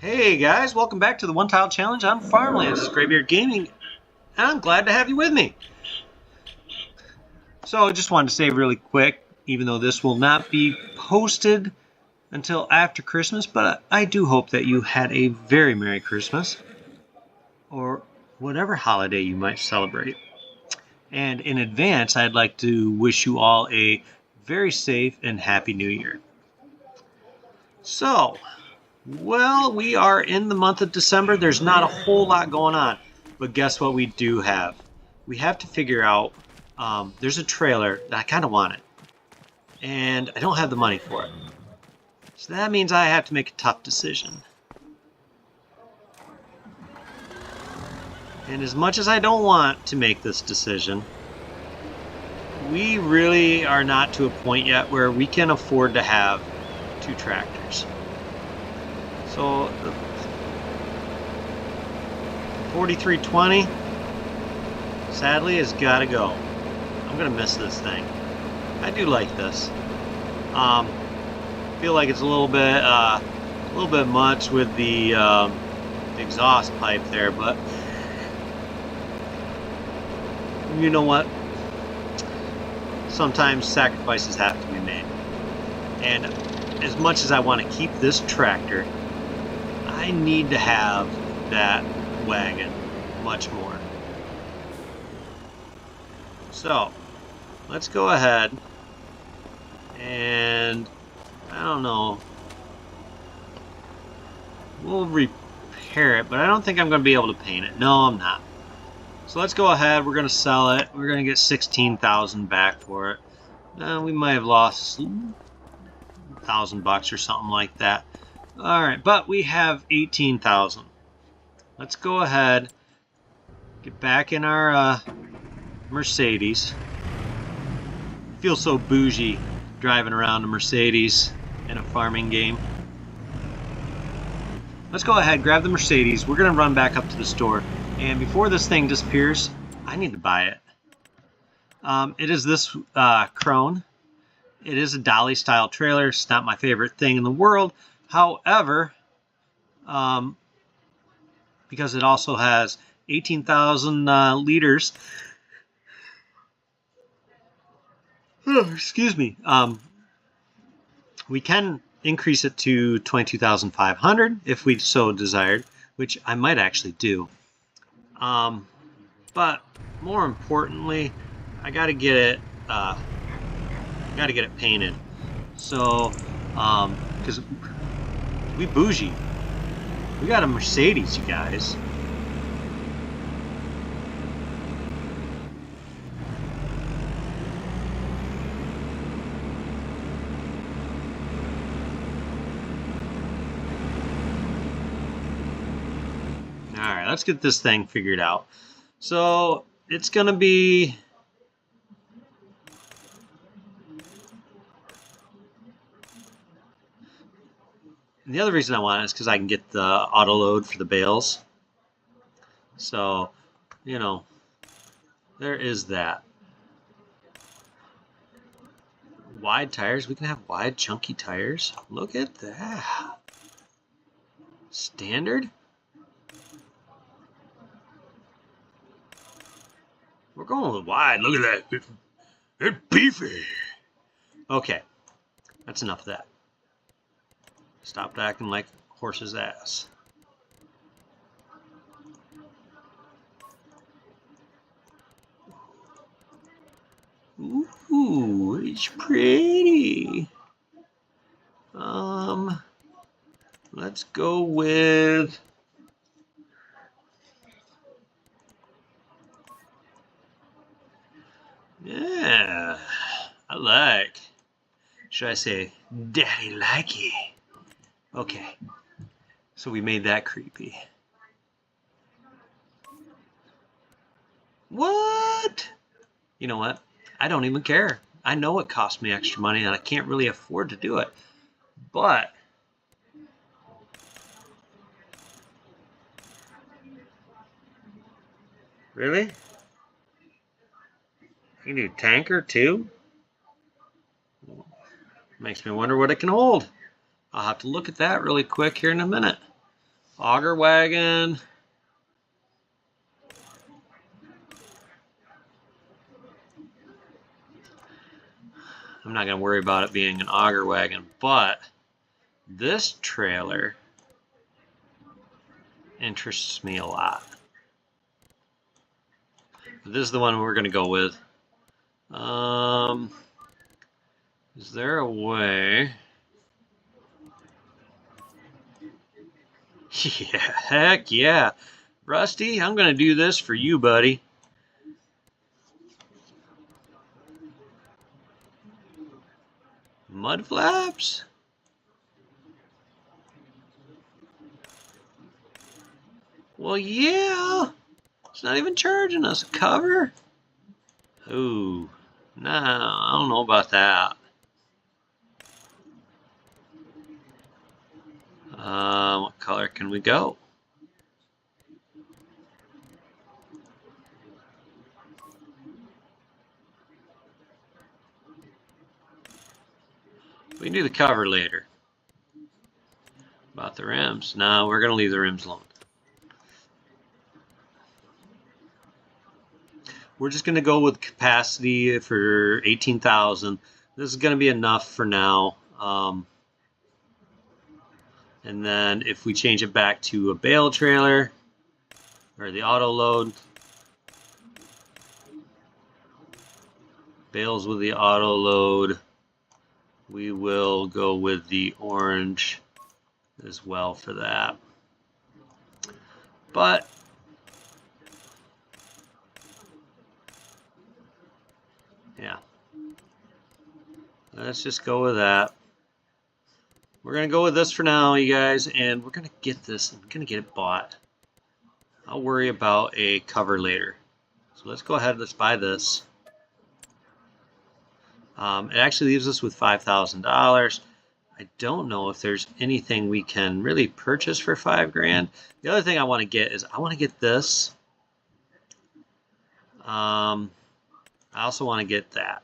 Hey guys, welcome back to the One Tile Challenge on Farmlands. This is Graybeard Gaming, and I'm glad to have you with me. So I just wanted to say really quick, even though this will not be posted until after Christmas, but I do hope that you had a very Merry Christmas, or whatever holiday you might celebrate. And in advance, I'd like to wish you all a very safe and happy New Year. So, well, we are in the month of December. There's not a whole lot going on. But guess what we do have? We have to figure out, there's a trailer that I kind of want it. And I don't have the money for it. So that means I have to make a tough decision. And as much as I don't want to make this decision, we really are not to a point yet where we can afford to have two tractors. So, 4320, sadly, has got to go. I'm going to miss this thing. I do like this. Feel like it's a little bit much with the exhaust pipe there, but you know what? Sometimes sacrifices have to be made. And as much as I want to keep this tractor, I need to have that wagon much more. So, let's go ahead and, I don't know, we'll repair it, but I don't think I'm going to be able to paint it. No, I'm not. So let's go ahead, we're going to sell it. We're going to get 16,000 back for it. We might have lost $1,000 or something like that. Alright, but we have 18,000. Let's go ahead, get back in our Mercedes. Feel so bougie driving around a Mercedes in a farming game. Let's go ahead, grab the Mercedes. We're going to run back up to the store. And before this thing disappears, I need to buy it. It is this Crone. It is a dolly style trailer. It's not my favorite thing in the world. However, because it also has 18,000 liters. Oh, excuse me. We can increase it to 22,500 if we so desired, which I might actually do. But more importantly, I got to get it. Got to get it painted. So, because we bougie. We got a Mercedes, you guys. Alright, let's get this thing figured out. So, it's going to be... And the other reason I want it is because I can get the auto load for the bales. So, you know, there is that. Wide tires. We can have wide, chunky tires. Look at that. Standard? We're going with wide. Look at that. It's beefy. Okay. That's enough of that. Stopped acting like a horse's ass. Ooh, it's pretty. Let's go with... Yeah, I like. Should I say, daddy likey? Okay, so we made that creepy. What? You know what? I don't even care. I know it cost me extra money and I can't really afford to do it. But really? You can do tanker too? Makes me wonder what it can hold. I'll have to look at that really quick here in a minute. Auger wagon. I'm not going to worry about it being an auger wagon, but this trailer interests me a lot. This is the one we're going to go with. Is there a way? Yeah, heck yeah. Rusty, I'm going to do this for you, buddy. Mud flaps? Well, yeah. It's not even charging us a cover. Ooh, no, I don't know about that. What color can we go? We can do the cover later. About the rims. No, we're going to leave the rims alone. We're just going to go with capacity for 18,000. This is going to be enough for now. And then if we change it back to a bale trailer or the auto load, bales with the auto load, we will go with the orange as well for that. But yeah, let's just go with that. We're going to go with this for now, you guys, and we're going to get this. I'm going to get it bought. I'll worry about a cover later. So let's go ahead, let's buy this. It actually leaves us with $5,000. I don't know if there's anything we can really purchase for $5,000. The other thing I want to get is I want to get this. I also want to get that.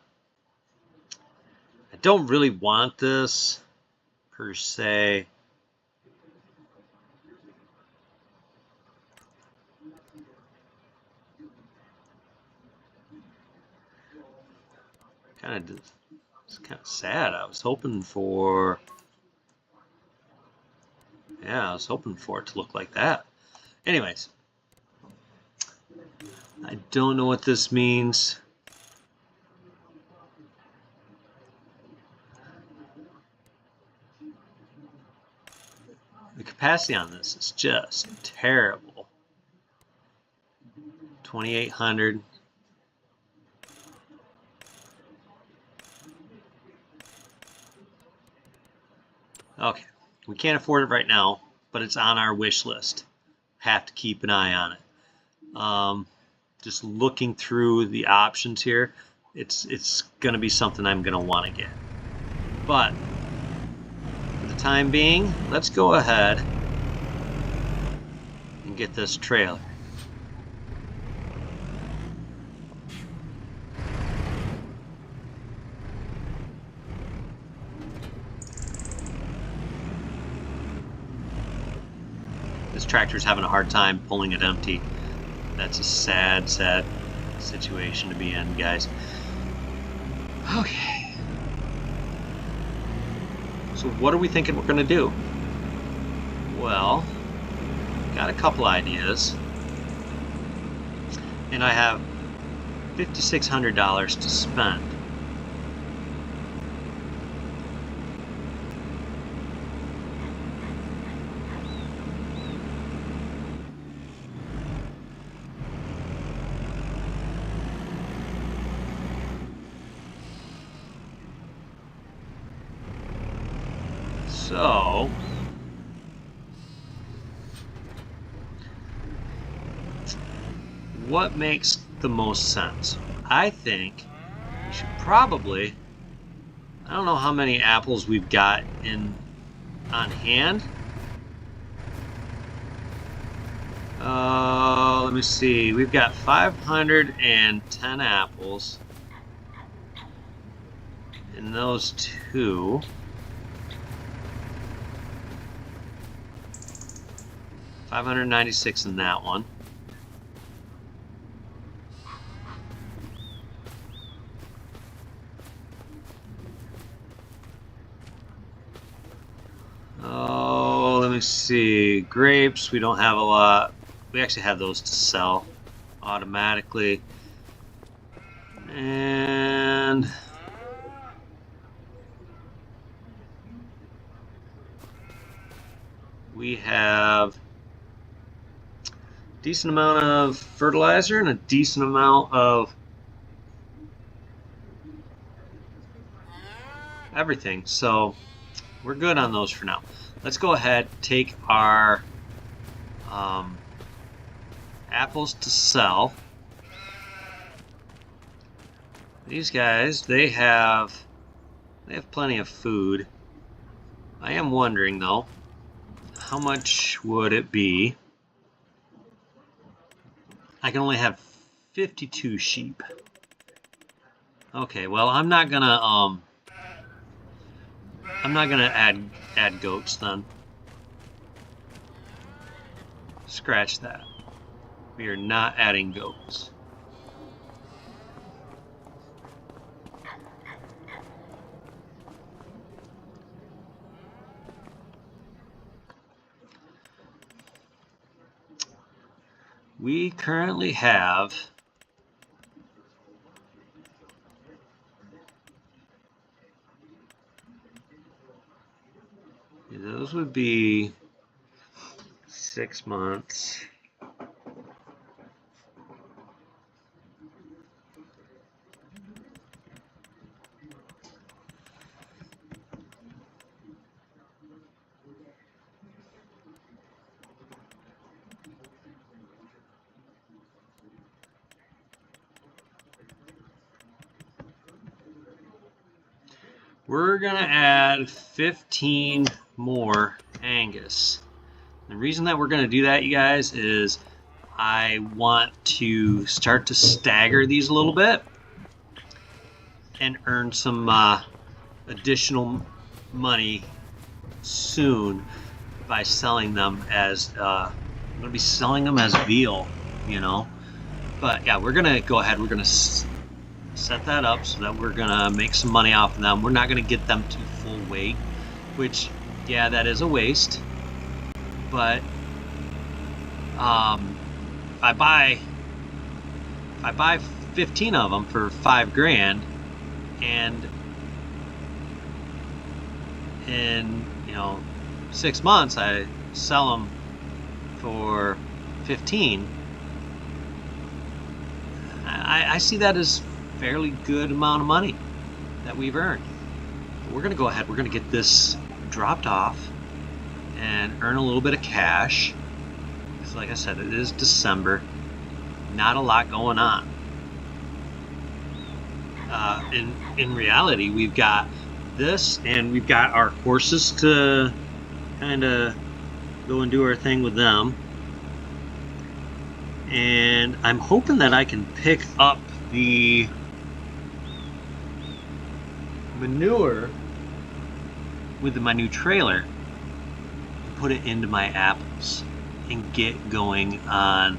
I don't really want this per se. It's kind of sad. I was hoping for, yeah, I was hoping for it to look like that. Anyways, I don't know what this means. The capacity on this is just terrible. 2,800. Okay, we can't afford it right now, but it's on our wish list. Have to keep an eye on it. Just looking through the options here, it's going to be something I'm going to want to get. But for the time being, let's go ahead and get this trailer. This tractor's having a hard time pulling it empty. That's a sad, sad situation to be in, guys. Okay. So what are we thinking we're going to do? Well, got a couple ideas. And I have $5,600 to spend. So, what makes the most sense? I think we should probably, I don't know how many apples we've got on hand. Let me see. We've got 510 apples in those two. 596 in that one. Oh, let me see. Grapes, we don't have a lot. We actually have those to sell automatically. And we have a decent amount of fertilizer and a decent amount of everything. So we're good on those for now. Let's go ahead, take our apples to sell. These guys, they have plenty of food. I am wondering though, how much would it be? I can only have 52 sheep. Okay, well I'm not gonna add goats then. Scratch that. We are not adding goats. We currently have those would be 6 months. We're gonna add 15 more Angus. The reason that we're gonna do that, you guys, is I want to start to stagger these a little bit and earn some additional money soon by selling them as I'm gonna be selling them as veal, you know. But yeah, we're gonna go ahead. We're gonna set that up so that we're gonna make some money off of them. We're not gonna get them to full weight, which, yeah, that is a waste. But if I buy 15 of them for $5 grand, and in 6 months I sell them for 15, I see that as fairly good amount of money that we've earned. But we're gonna go ahead, we're gonna get this dropped off and earn a little bit of cash, because like I said, it is December, not a lot going on. In reality, we've got this and we've got our horses to kind of go and do our thing with them, and I'm hoping that I can pick up the manure with my new trailer and put it into my apples and get going on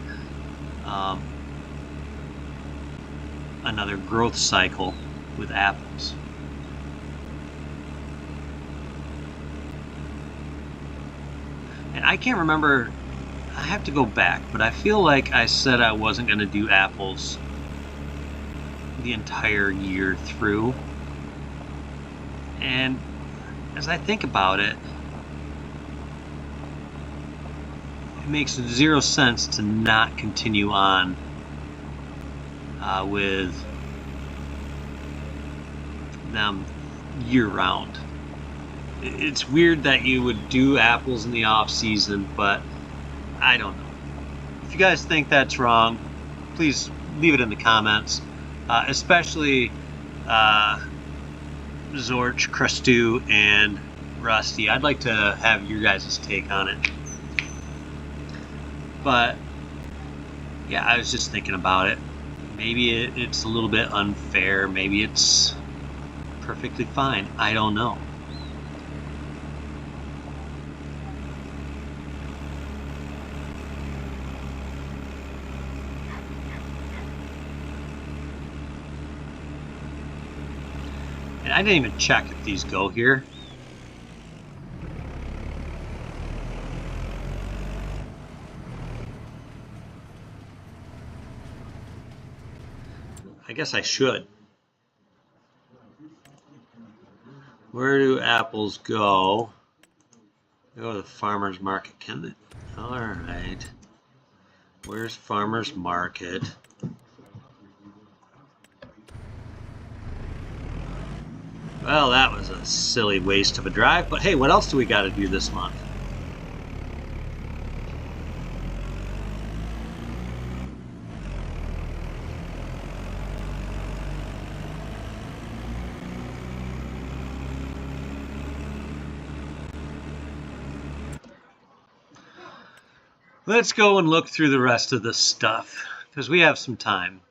another growth cycle with apples. And I can't remember, I have to go back, but I feel like I said I wasn't going to do apples the entire year through. And as I think about it, it makes zero sense to not continue on with them year-round. It's weird that you would do apples in the off-season, but I don't know. If you guys think that's wrong, please leave it in the comments, especially Zorch, Crustu, and Rusty. I'd like to have your guys' take on it. But yeah, I was just thinking about it. Maybe it's a little bit unfair. Maybe it's perfectly fine. I don't know. And I didn't even check if these go here. I guess I should. Where do apples go? They go to the farmer's market. Can they? All right. Where's farmer's market? Well, that was a silly waste of a drive, but hey, what else do we got to do this month? Let's go and look through the rest of this stuff, because we have some time.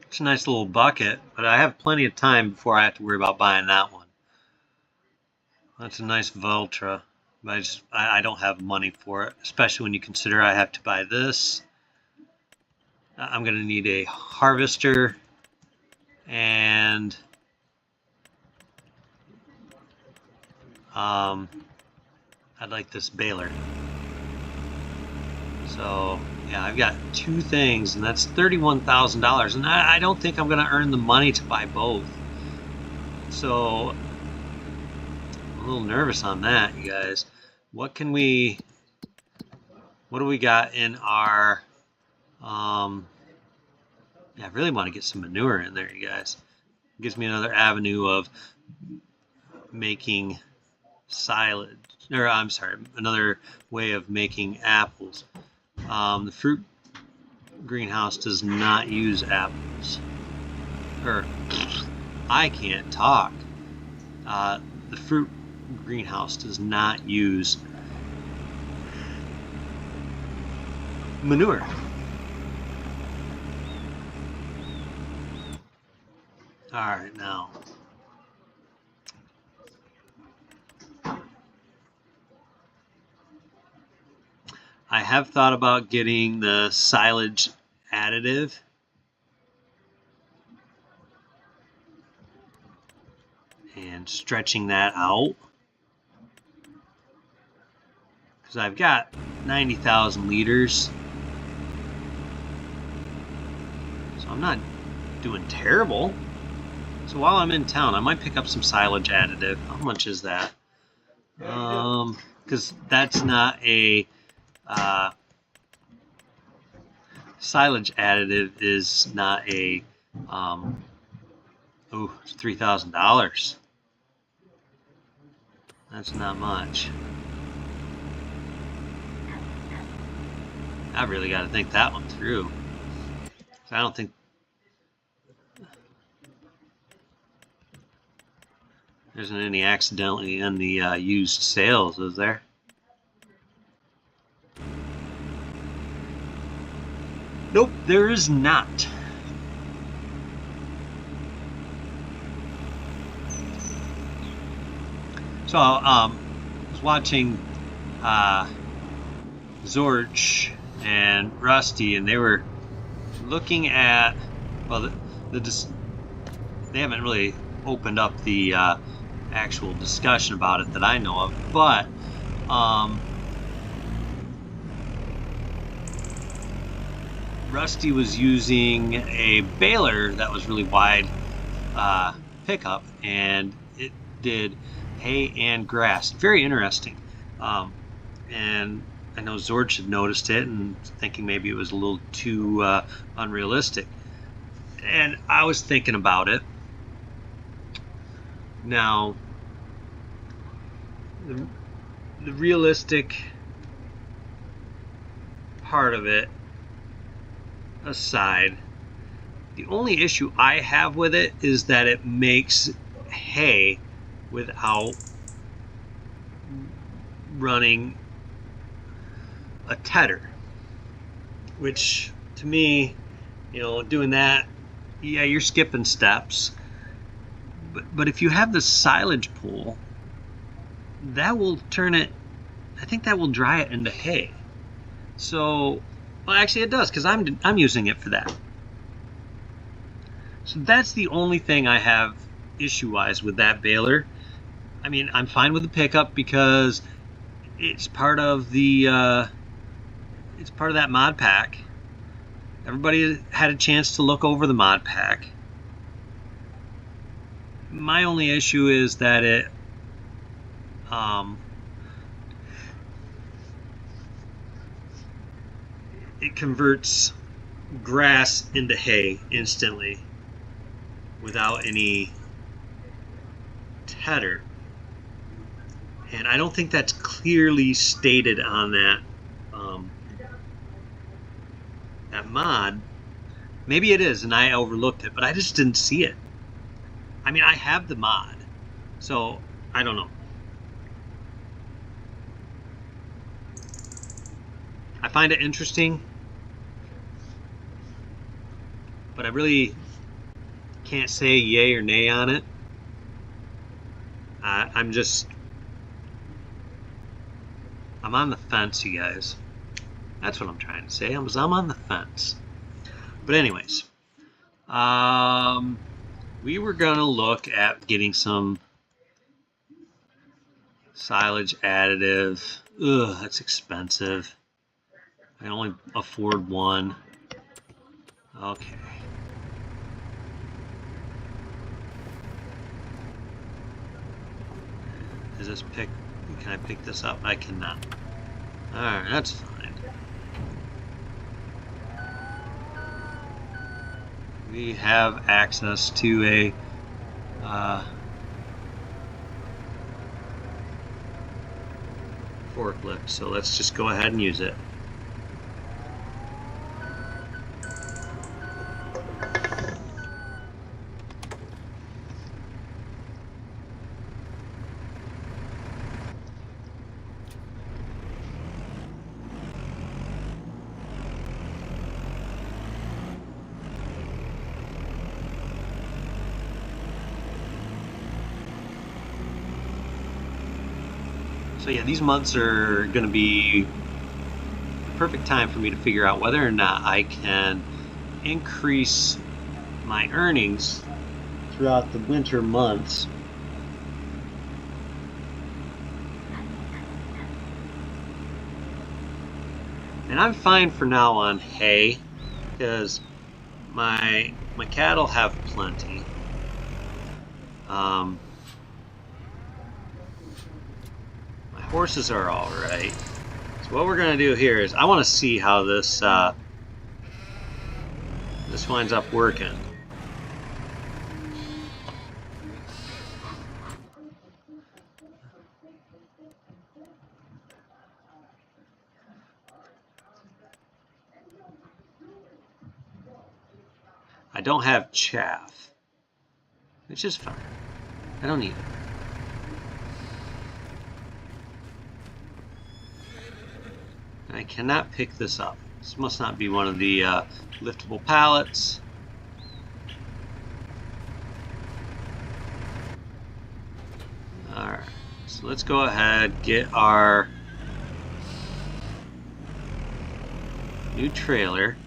It's a nice little bucket, but I have plenty of time before I have to worry about buying that one. That's a nice Valtra, but I don't have money for it, especially when you consider I have to buy this. I'm going to need a harvester and I'd like this baler. So yeah, I've got two things, and that's $31,000, and I don't think I'm going to earn the money to buy both. So I'm a little nervous on that, you guys. What do we got in our yeah, I really want to get some manure in there, you guys. It gives me another avenue of making silage, or I'm sorry, another way of making apples. The fruit greenhouse does not use apples. Or, I can't talk. The fruit greenhouse does not use manure. All right, now. I have thought about getting the silage additive. And stretching that out. Because I've got 90,000 liters. So I'm not doing terrible. So while I'm in town, I might pick up some silage additive. How much is that? Because that's not a silage additive is not a it's $3,000. That's not much. I really got to think that one through. I don't think there isn't any accidentally in the used sales, is there? Nope, there is not. So I was watching Zorch and Rusty, and they were looking at, well, they haven't really opened up the actual discussion about it that I know of, but Rusty was using a baler that was really wide pickup, and it did hay and grass. Very interesting. And I know Zorge had noticed it and thinking maybe it was a little too unrealistic. And I was thinking about it. Now, the realistic part of it aside, the only issue I have with it is that it makes hay without running a tedder, which to me, you know, doing that, yeah, you're skipping steps, but if you have the silage pool, that will turn it, I think that will dry it into hay. So Well, actually it does, because I'm using it for that. So that's the only thing I have issue-wise with that baler. I mean, I'm fine with the pickup because it's part of the it's part of that mod pack. Everybody had a chance to look over the mod pack. My only issue is that it converts grass into hay instantly without any tether. And I don't think that's clearly stated on that that mod. Maybe it is and I overlooked it, but I just didn't see it. I mean, I have the mod, so I don't know. I find it interesting, but I really can't say yay or nay on it. I'm on the fence, you guys. That's what I'm trying to say. I'm on the fence. But anyways, we were gonna look at getting some silage additive. Ugh, that's expensive. I can only afford one. Okay. Is this pick? Can I pick this up? I cannot. Alright, that's fine. We have access to a forklift, so let's just go ahead and use it. So yeah, these months are going to be the perfect time for me to figure out whether or not I can increase my earnings throughout the winter months. And I'm fine for now on hay because my cattle have plenty. Horses are all right. So what we're going to do here is I want to see how this this winds up working. I don't have chaff, which is fine. I don't need it. I cannot pick this up. This must not be one of the liftable pallets. Alright, so let's go ahead, get our new trailer.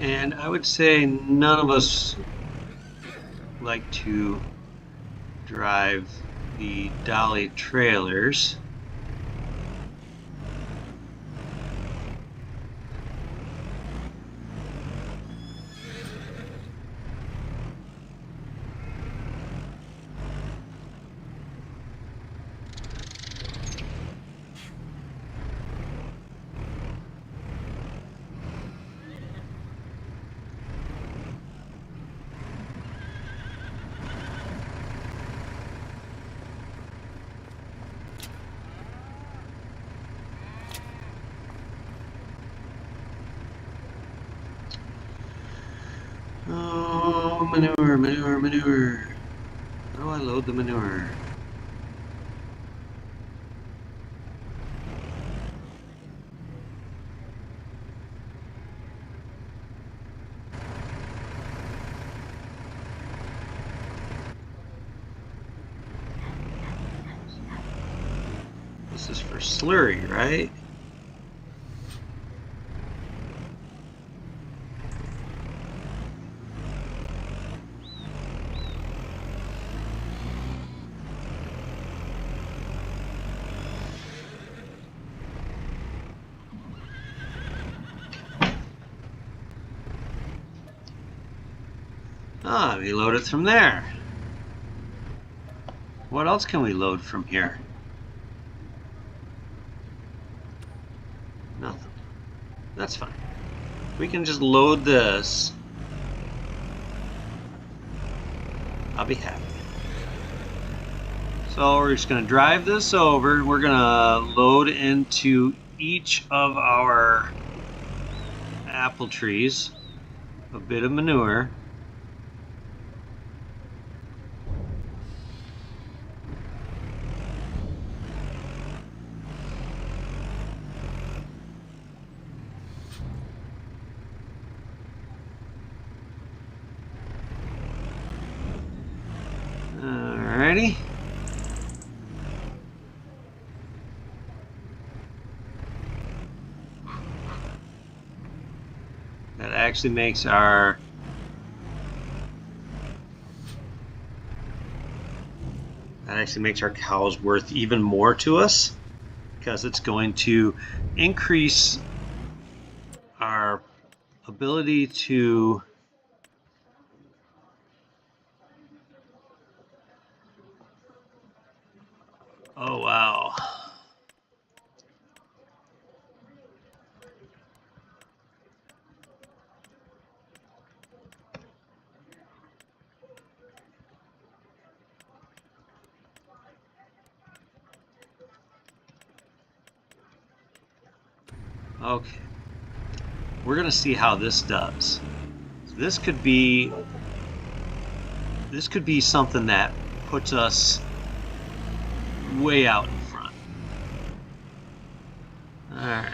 And I would say none of us like to drive the dolly trailers. manure, manure, manure. How do I load the manure? This is for slurry, right? Ah, we load it from there. What else can we load from here? Nothing. That's fine. We can just load this. I'll be happy. So we're just going to drive this over. We're going to load into each of our apple trees a bit of manure. Alrighty. That actually makes our cows worth even more to us, because it's going to increase our ability to oh wow. Okay, we're gonna see how this does. So this could be something that puts us way out in front. Alright.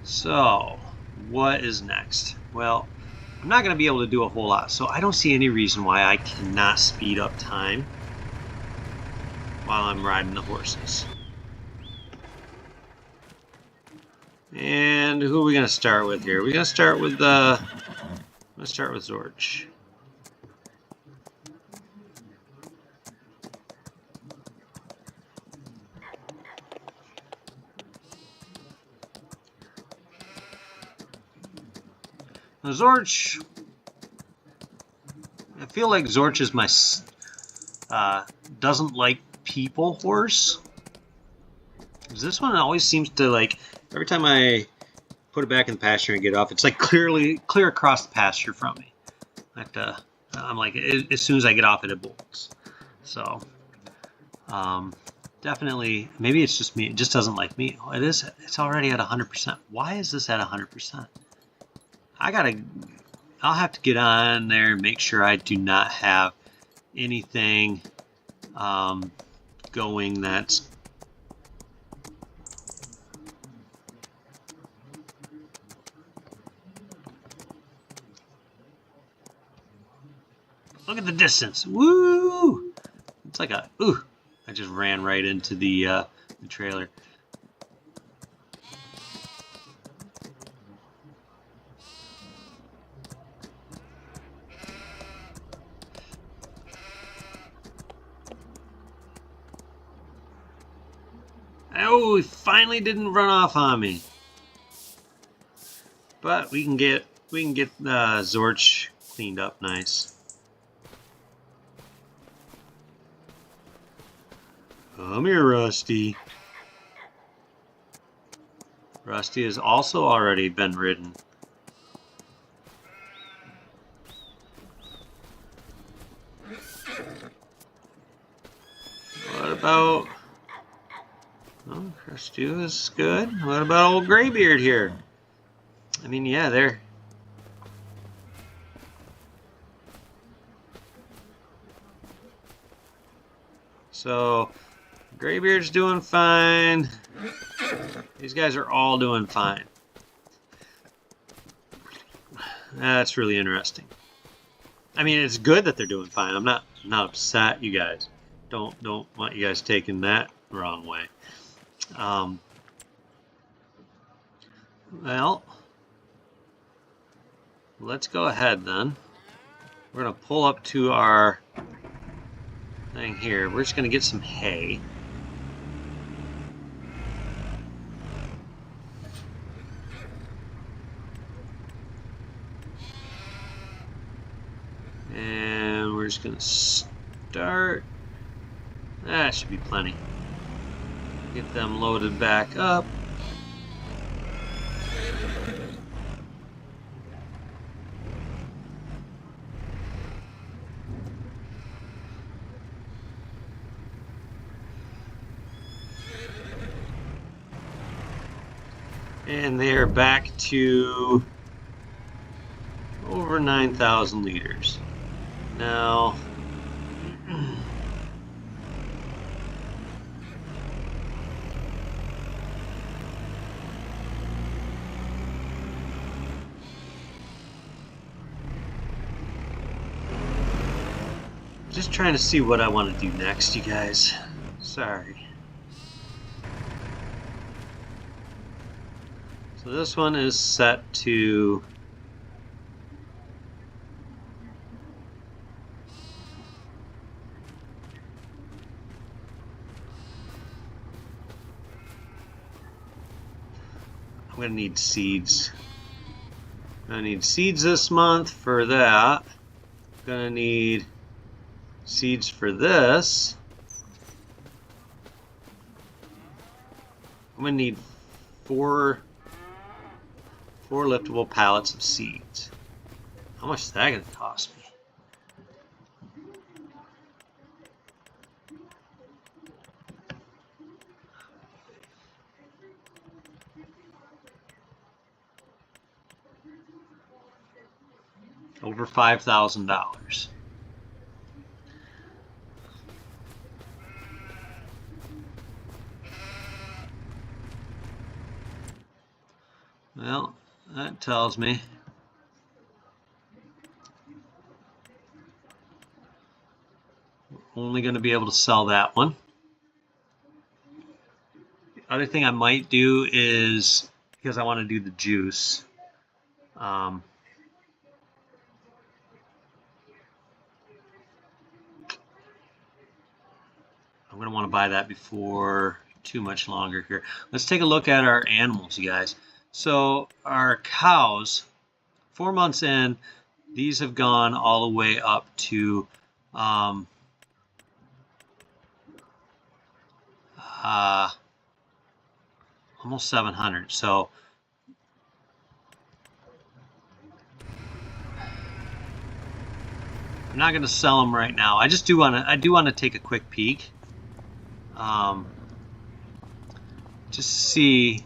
So, what is next? Well, I'm not going to be able to do a whole lot, so I don't see any reason why I cannot speed up time while I'm riding the horses. And who are we going to start with here? We're going to start with Zorch. Now, Zorch, I feel like Zorch is my doesn't like people horse. This one always seems to, like, every time I put it back in the pasture and get off, it's like clear across the pasture from me. I'm like, as soon as I get off it bolts. So, definitely, maybe it's just me. It just doesn't like me. Oh, it is. It's already at 100%. Why is this at 100%? I'll have to get on there and make sure I do not have anything going that's look at the distance. Woo! It's like a ooh. I just ran right into the trailer. Oh, he finally didn't run off on me. But we can get Zorch cleaned up nice. Come here, Rusty. Rusty has also already been ridden. What about... Oh, Crustu is good. What about old Graybeard here? I mean, yeah, So Graybeard's doing fine. These guys are all doing fine. That's really interesting. I mean, it's good that they're doing fine. I'm not upset, you guys. Don't want you guys taking that the wrong way. Well, let's go ahead then. We're gonna pull up to our thing here. We're just gonna get some hay. And we're just gonna start. That should be plenty. Get them loaded back up. And they are back to over 9,000 liters. Now, just trying to see what I want to do next, you guys. Sorry. So this one is set to I'm gonna need seeds. I'm gonna need seeds this month for that. I'm gonna need seeds for this. I'm gonna need four liftable pallets of seeds. How much is that gonna cost me? Over $5,000. Well, that tells me we're only going to be able to sell that one. The other thing I might do is, because I want to do the juice, I'm going to want to buy that before too much longer here. Let's take a look at our animals, you guys. So our cows, 4 months in, these have gone all the way up to almost 700. So I'm not going to sell them right now. I do want to take a quick peek, just see.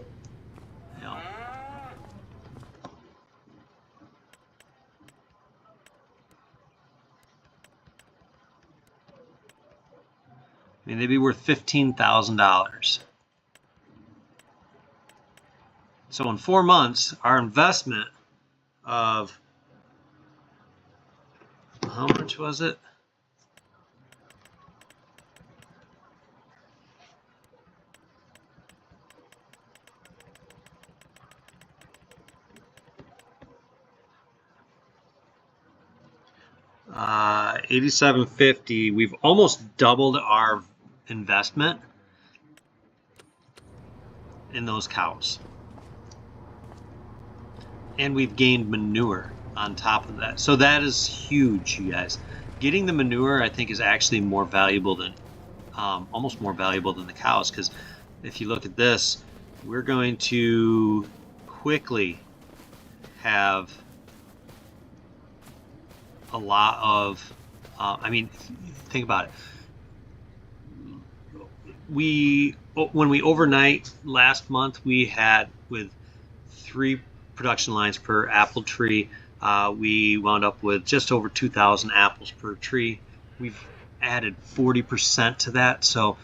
I mean, they'd be worth $15,000. So in 4 months, our investment of, how much was it? $87.50. We've almost doubled our investment in those cows, and we've gained manure on top of that. So that is huge, you guys. Getting the manure, I think, is actually more valuable than almost more valuable than the cows, because if you look at this, we're going to quickly have a lot of I mean, think about it. When we overnight last month, we had, with 3 production lines per apple tree, we wound up with just over 2,000 apples per tree. We've added 40% to that. So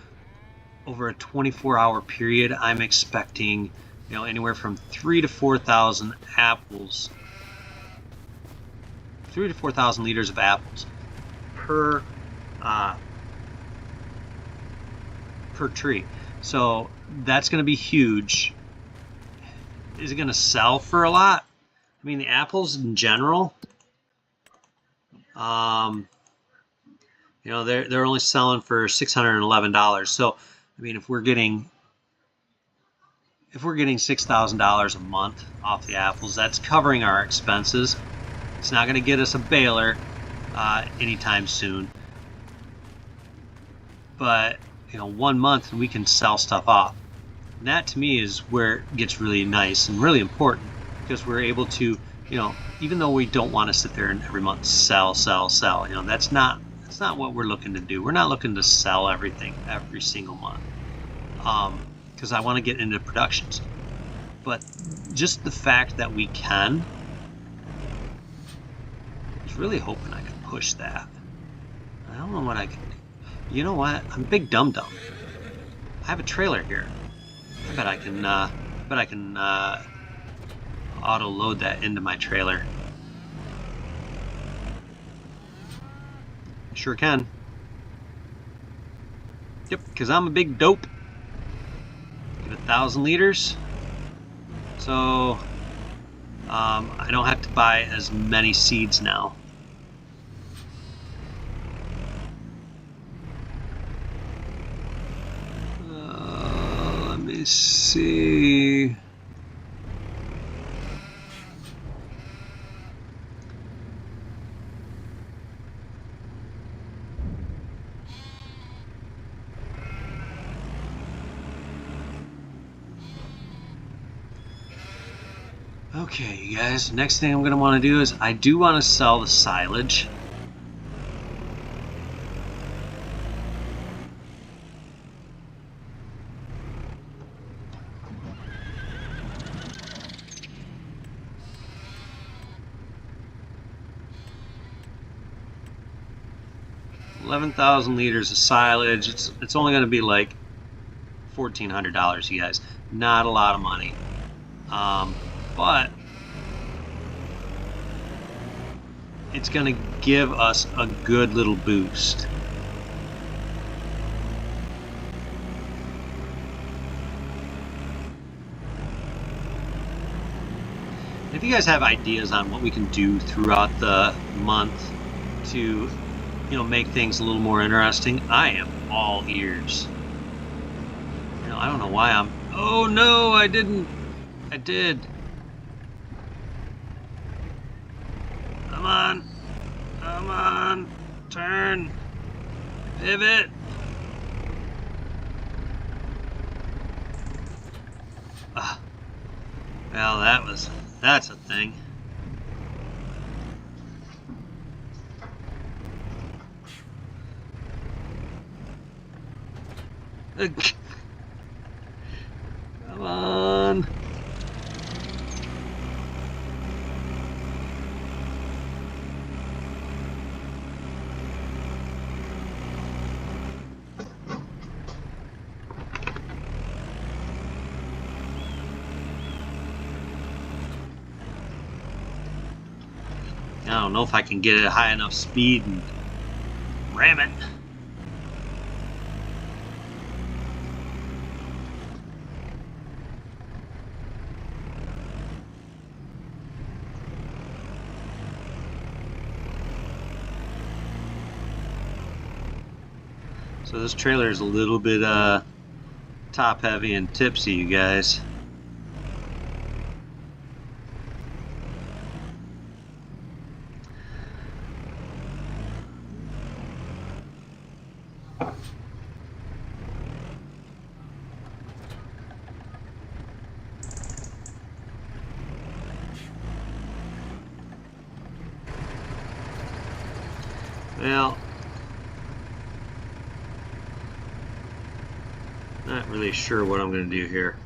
over a 24-hour period, I'm expecting, anywhere from 3,000 to 4,000 apples, 3,000 to 4,000 liters of apples per tree. So that's going to be huge. Is it going to sell for a lot? I mean, the apples in general, they're only selling for $611. So, I mean, if we're getting $6,000 a month off the apples, that's covering our expenses. It's not going to get us a baler anytime soon. But 1 month and we can sell stuff off. And that to me is where it gets really nice and really important, because we're able to, even though we don't want to sit there and every month sell, that's not what we're looking to do. We're not looking to sell everything every single month, because I want to get into productions. But just the fact that we can, I was really hoping I could push that. I don't know what I can do. You know what? I'm a big dum-dum. I have a trailer here. I bet I can auto load that into my trailer. Sure can. Yep, because I'm a big dope. Get 1,000 liters. So I don't have to buy as many seeds now. Let me see. Okay, you guys, next thing I'm going to want to do is I do want to sell the silage. $11,000 liters of silage. It's only going to be like $1,400, you guys. Not a lot of money. But it's going to give us a good little boost. If you guys have ideas on what we can do throughout the month to, make things a little more interesting, I am all ears. I don't know why I'm... Oh no, I didn't. I did. Come on. Come on. Turn. Pivot. Well, that's a thing. Come on. I don't know if I can get it at high enough speed and ram it. So this trailer is a little bit top heavy and tipsy, you guys. Well, not really sure what I'm going to do here.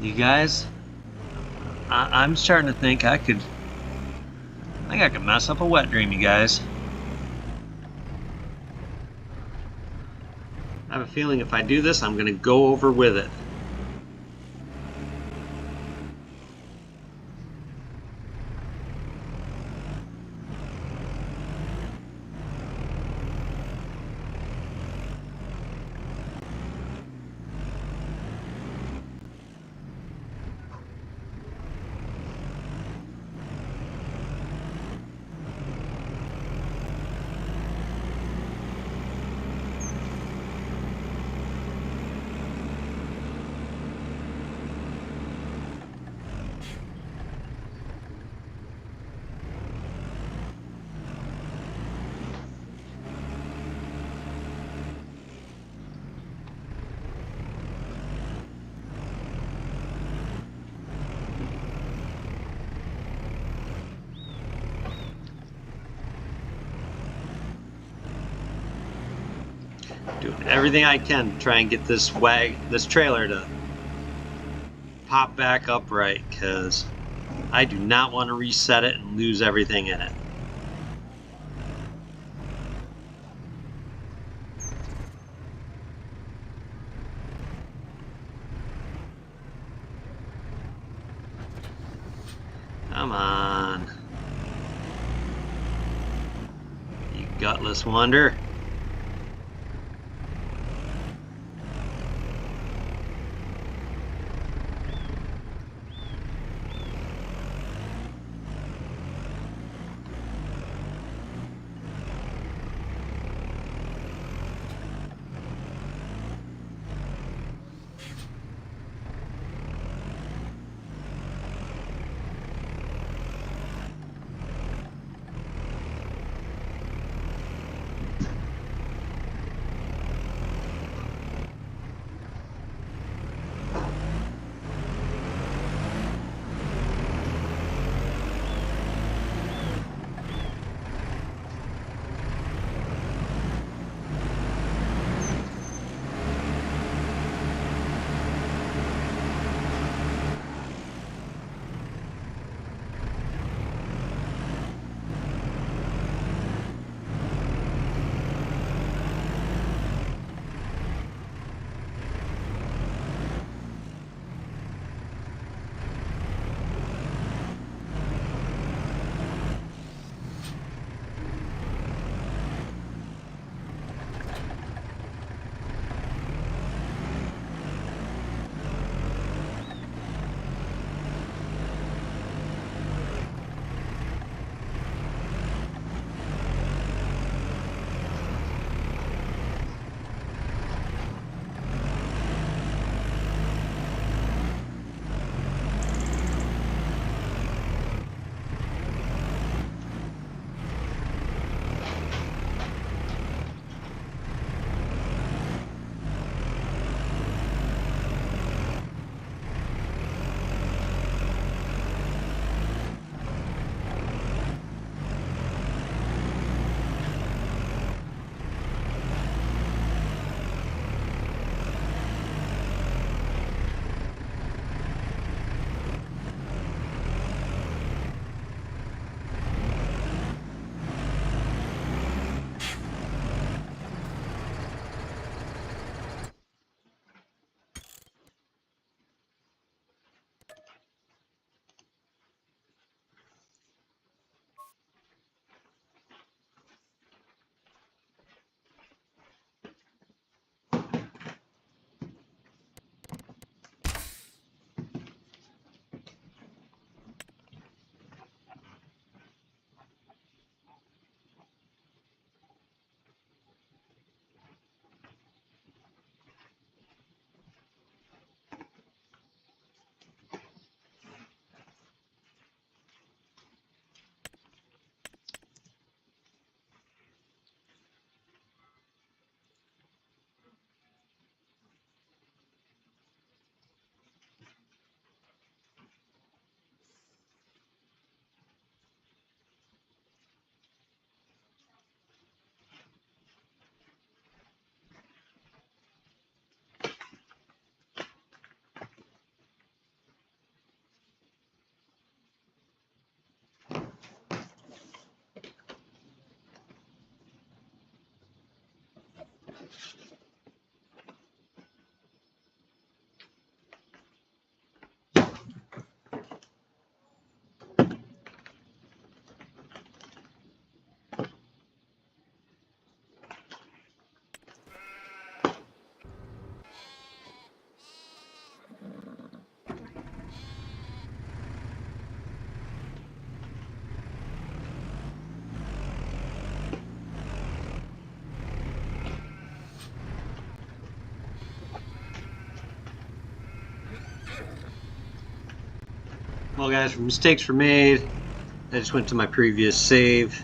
You guys, I'm starting to think I could mess up a wet dream, you guys. I have a feeling if I do this, I'm going to go over with it. Doing everything I can to try and get this trailer to pop back upright, because I do not want to reset it and lose everything in it. Come on, you gutless wonder. Well, guys, mistakes were made. I just went to my previous save.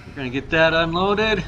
We're gonna get that unloaded.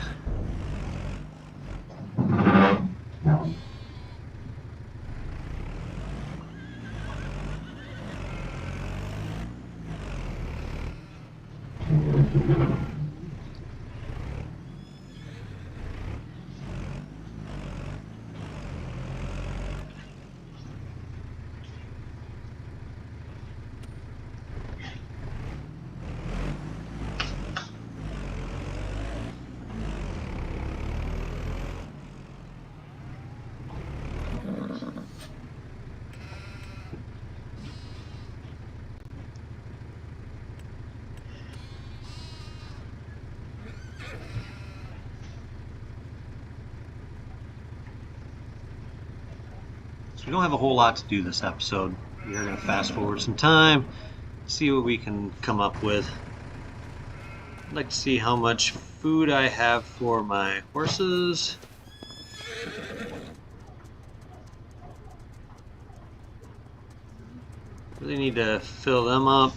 So we don't have a whole lot to do this episode. We are going to fast forward some time, see what we can come up with. I'd like to see how much food I have for my horses. Really need to fill them up.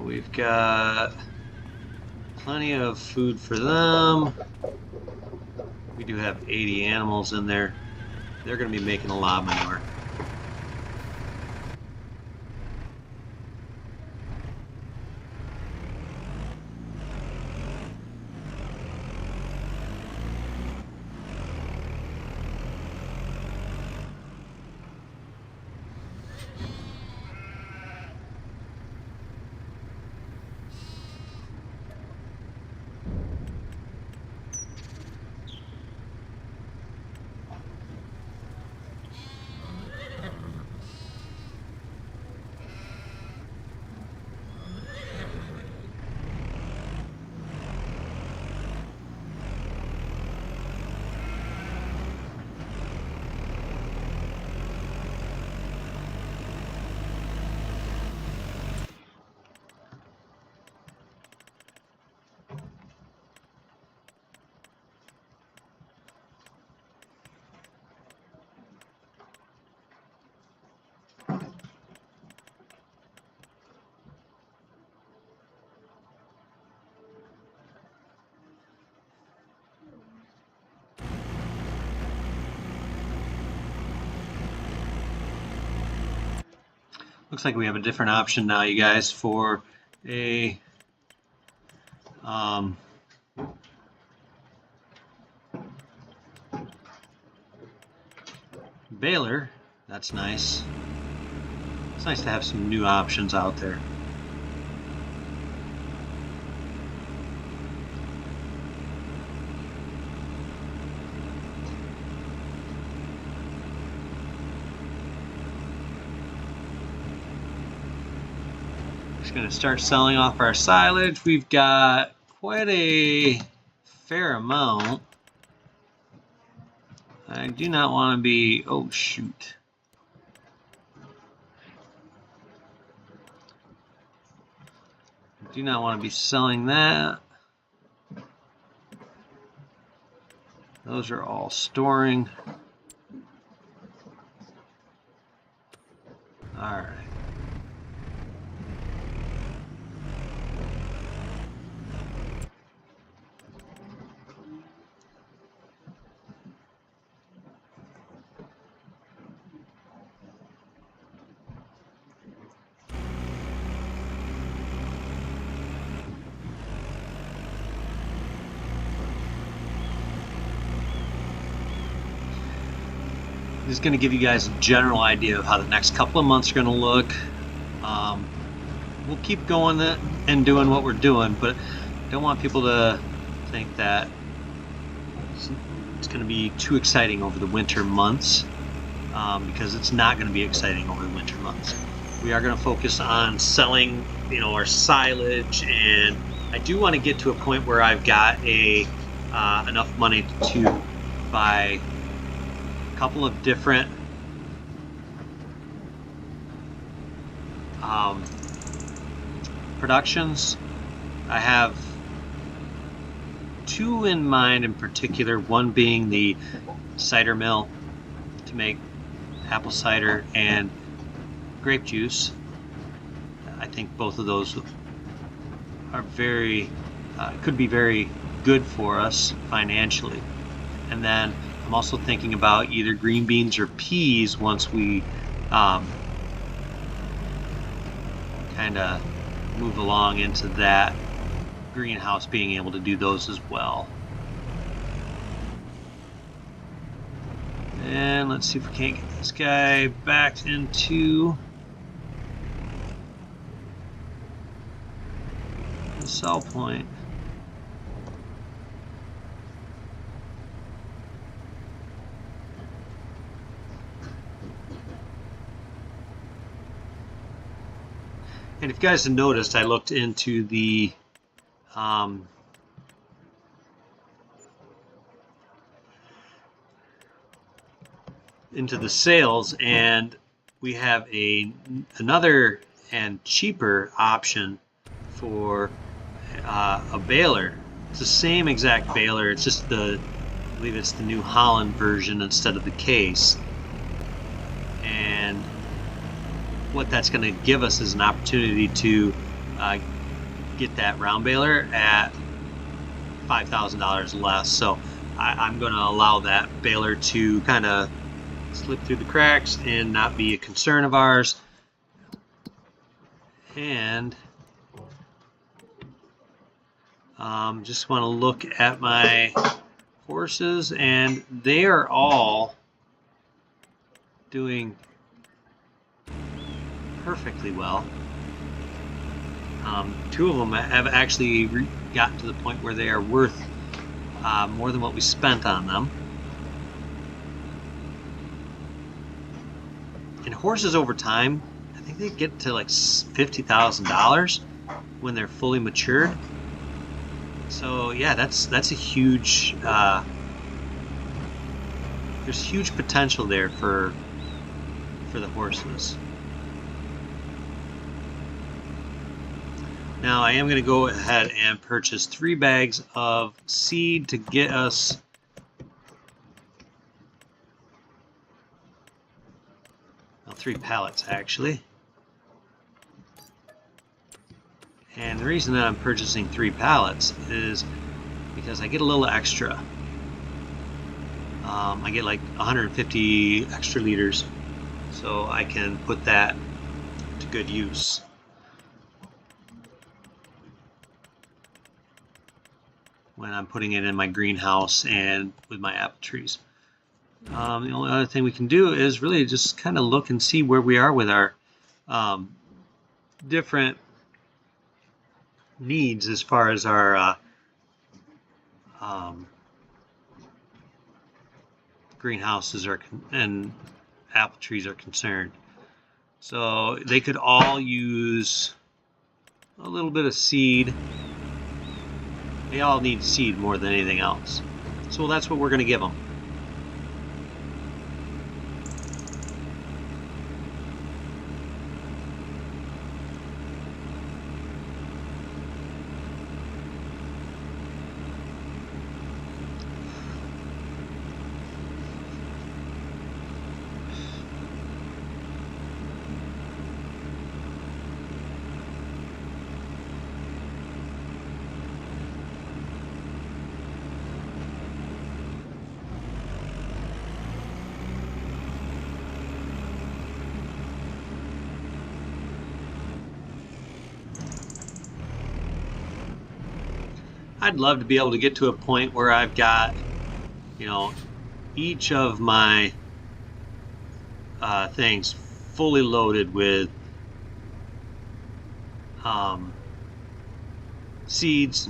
We've got plenty of food for them. We do have 80 animals in there. They're going to be making a lot of manure. Looks like we have a different option now, you guys, for a baler. That's nice. It's nice to have some new options out there. Going to start selling off our silage. We've got quite a fair amount. I do not want to be, oh shoot. I do not want to be selling that. Those are all storing. All right. just going to give you guys a general idea of how the next couple of months are going to look. We'll keep going and doing what we're doing, but I don't want people to think that it's going to be too exciting over the winter months, because it's not going to be exciting over the winter months. We are going to focus on selling, our silage, and I do want to get to a point where I've got enough money to buy a couple of different productions. I have two in mind in particular, one being the cider mill to make apple cider and grape juice. I think both of those are could be very good for us financially. And then I'm also thinking about either green beans or peas once we kind of move along into that greenhouse, being able to do those as well. And let's see if we can't get this guy back into the sell point. And if you guys have noticed, I looked into the sales, and we have another and cheaper option for a baler. It's the same exact baler. It's just I believe it's the New Holland version instead of the case. And what that's going to give us is an opportunity to get that round baler at $5,000 less. So I'm going to allow that baler to kind of slip through the cracks and not be a concern of ours. And just want to look at my horses, and they are all doing perfectly well. Two of them have actually gotten to the point where they are worth more than what we spent on them. And horses over time, I think they get to like $50,000 when they're fully matured. So yeah, that's a huge. There's huge potential there for the horses. Now I am going to go ahead and purchase 3 bags of seed to get us well, 3 pallets actually. And the reason that I'm purchasing 3 pallets is because I get a little extra. I get like 150 extra liters, so I can put that to good use. When I'm putting it in my greenhouse and with my apple trees. The only other thing we can do is really just kind of look and see where we are with our different needs as far as our greenhouses and apple trees are concerned. So they could all use a little bit of seed. They all need seed more than anything else. So that's what we're going to give them. I'd love to be able to get to a point where I've got, each of my things fully loaded with seeds,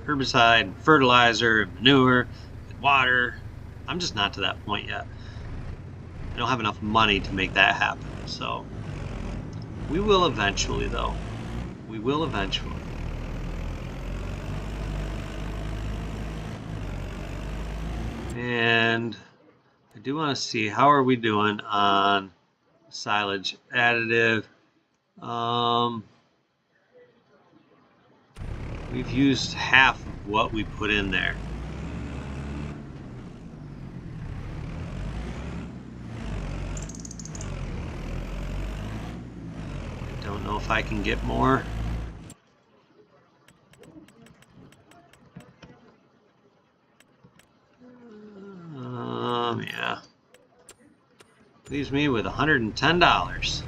herbicide, fertilizer, manure, water. I'm just not to that point yet. I don't have enough money to make that happen. So we will eventually, though. We will eventually. And I do want to see, how are we doing on silage additive? We've used half of what we put in there. I don't know if I can get more. Yeah. Leaves me with $110.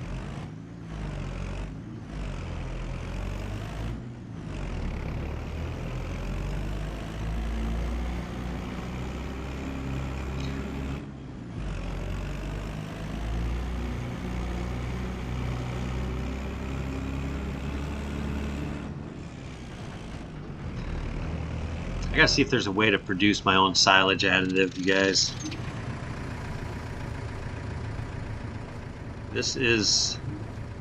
I gotta see if there's a way to produce my own silage additive, you guys. This is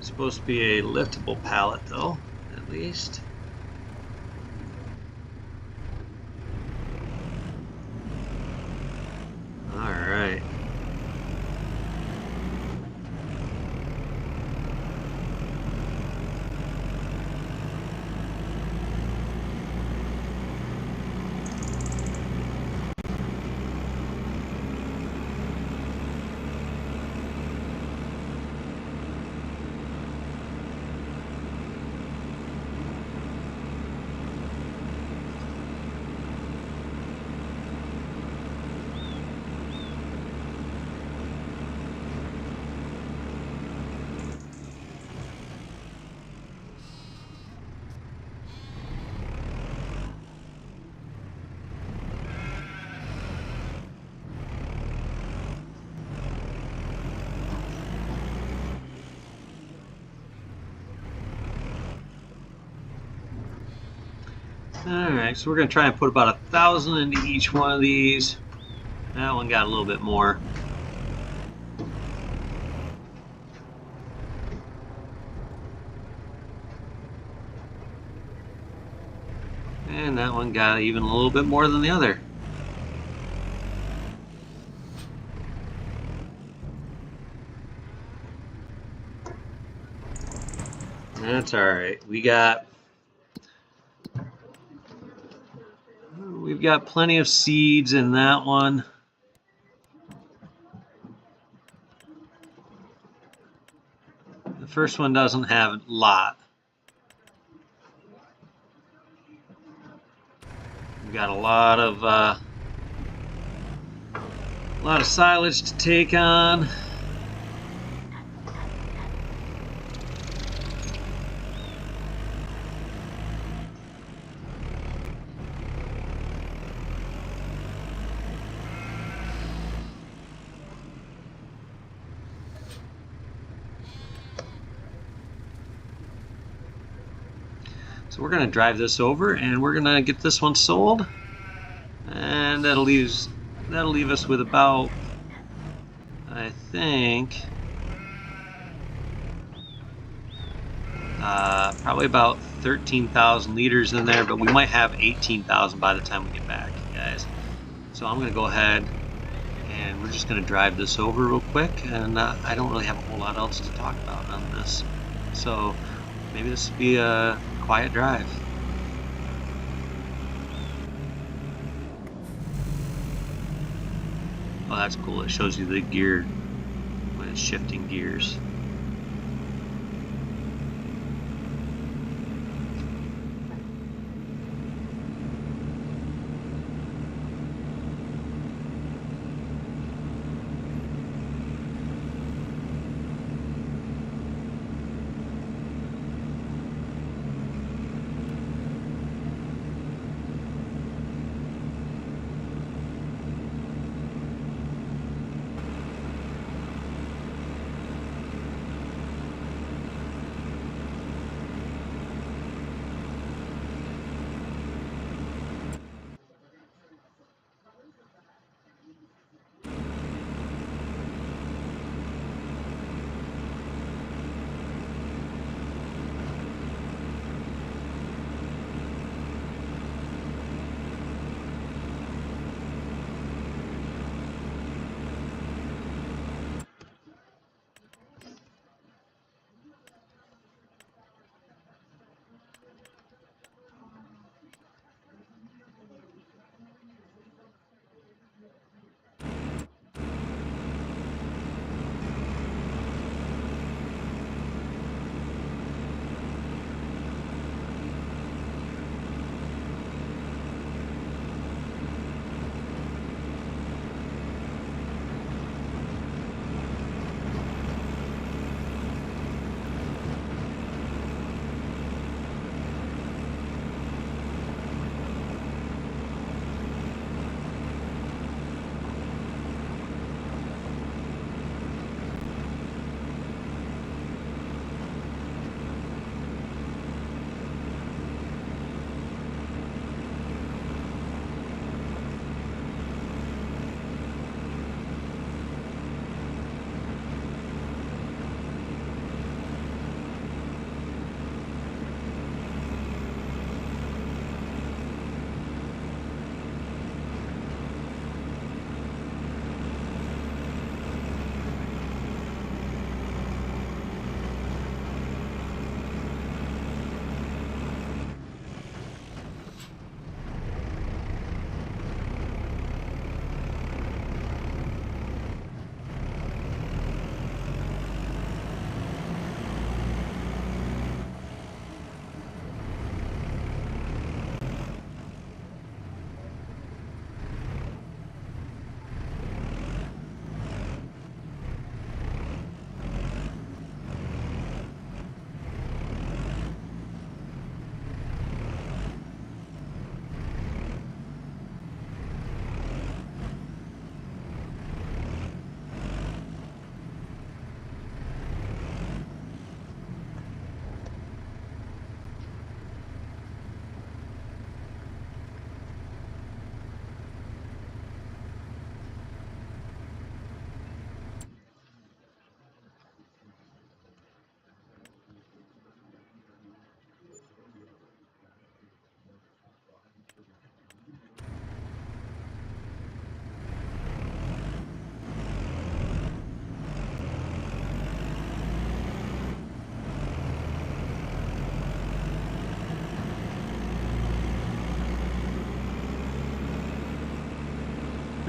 supposed to be a liftable pallet, though, at least. All right. Alright, so we're going to try and put about 1,000 into each one of these. That one got a little bit more. And that one got even a little bit more than the other. That's alright. We've got plenty of seeds in that one. The first one doesn't have a lot. We've got a lot of silage to take on. So we're going to drive this over and we're going to get this one sold, and that'll leave us with about, I think, probably about 13,000 liters in there, but we might have 18,000 by the time we get back, guys. So I'm going to go ahead and we're just going to drive this over real quick, and I don't really have a whole lot else to talk about on this. So maybe this will be a quiet drive. Oh, that's cool. It shows you the gear when it's shifting gears.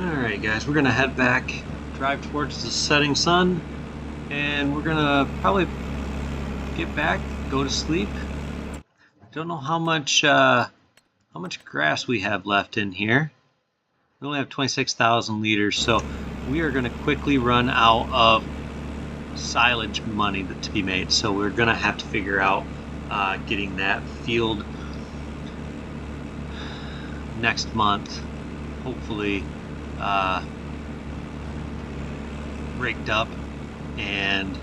Alright guys, we're gonna head back, drive towards the setting sun, and we're gonna probably get back, go to sleep. Don't know how much grass we have left in here. We only have 26,000 liters, so we are gonna quickly run out of silage money to be made. So we're gonna have to figure out getting that field next month, hopefully rigged up and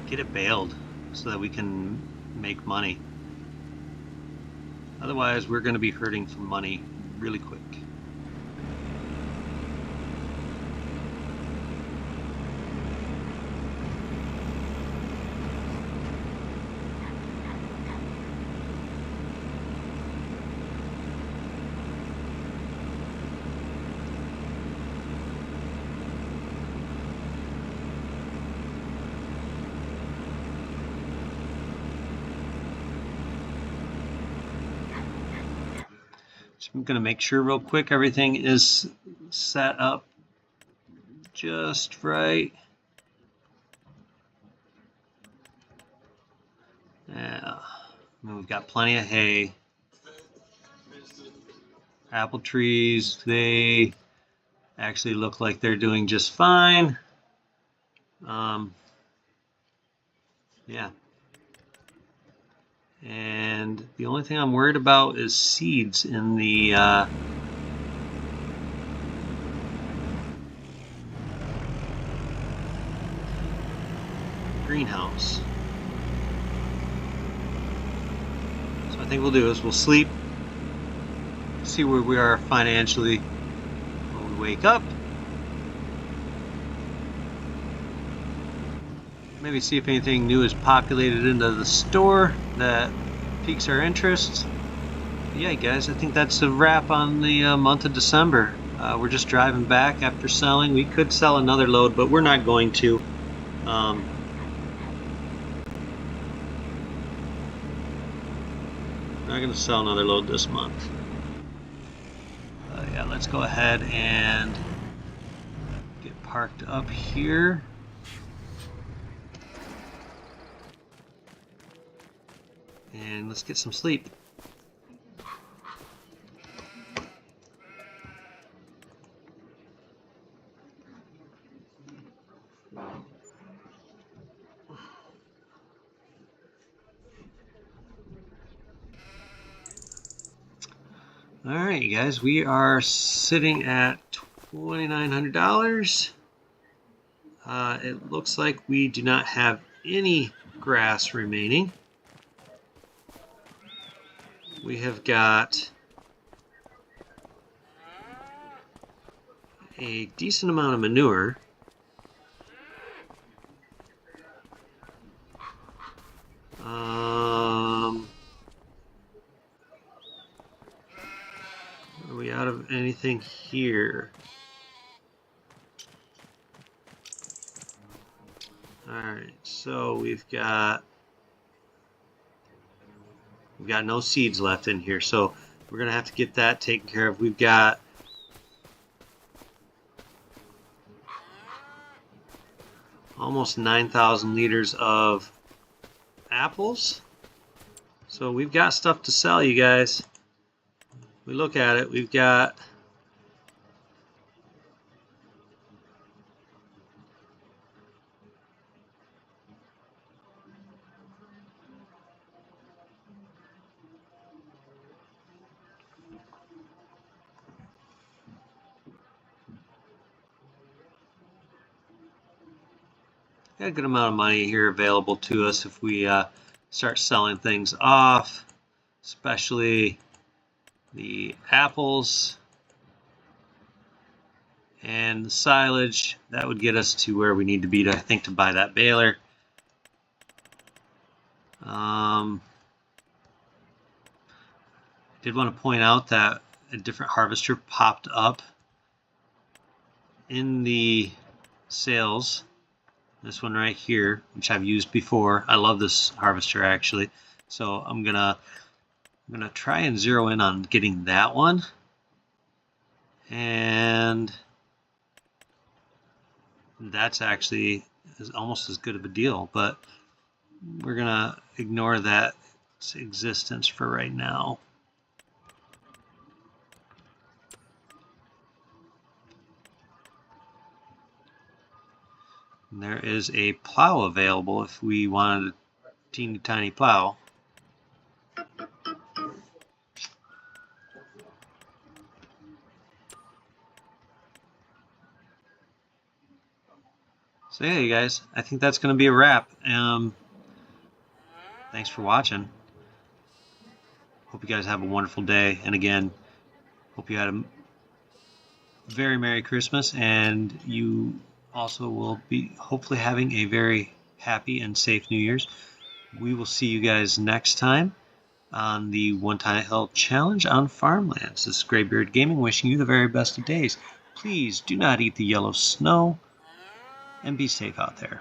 get it baled so that we can make money. Otherwise, we're going to be hurting for money really quick. So I'm going to make sure real quick everything is set up just right. Yeah, we've got plenty of hay. Apple trees, they actually look like they're doing just fine. Yeah. And the only thing I'm worried about is seeds in the greenhouse. So I think we'll do is we'll sleep, see where we are financially when we wake up. Maybe see if anything new is populated into the store that piques our interest. But yeah, guys, I think that's a wrap on the month of December. We're just driving back after selling. We could sell another load, but we're not going to. Not going to sell another load this month. Yeah, let's go ahead and get parked up here. And let's get some sleep. Alright, you guys, we are sitting at $2,900. It looks like we do not have any grass remaining. We have got a decent amount of manure. Are we out of anything here? Alright, so we've got no seeds left in here, so we're gonna have to get that taken care of. We've got almost 9,000 liters of apples, so we've got stuff to sell, you guys. We look at it, we've got a good amount of money here available to us if we start selling things off, especially the apples and the silage. That would get us to where we need to be to, I think, to buy that baler. Did want to point out that a different harvester popped up in the sales. This one right here, which I've used before. I love this harvester actually. So I'm gonna try and zero in on getting that one. And that's actually almost as good of a deal, but we're gonna ignore that existence for right now. And there is a plow available if we wanted a teeny tiny plow. So yeah, you guys, I think that's going to be a wrap. Thanks for watching. Hope you guys have a wonderful day. And again, hope you had a very Merry Christmas, and you also will be hopefully having a very happy and safe New Year's. We will see you guys next time on the One Tile Hill Challenge on Farmlands. This is Graybeard Gaming wishing you the very best of days. Please do not eat the yellow snow, and be safe out there.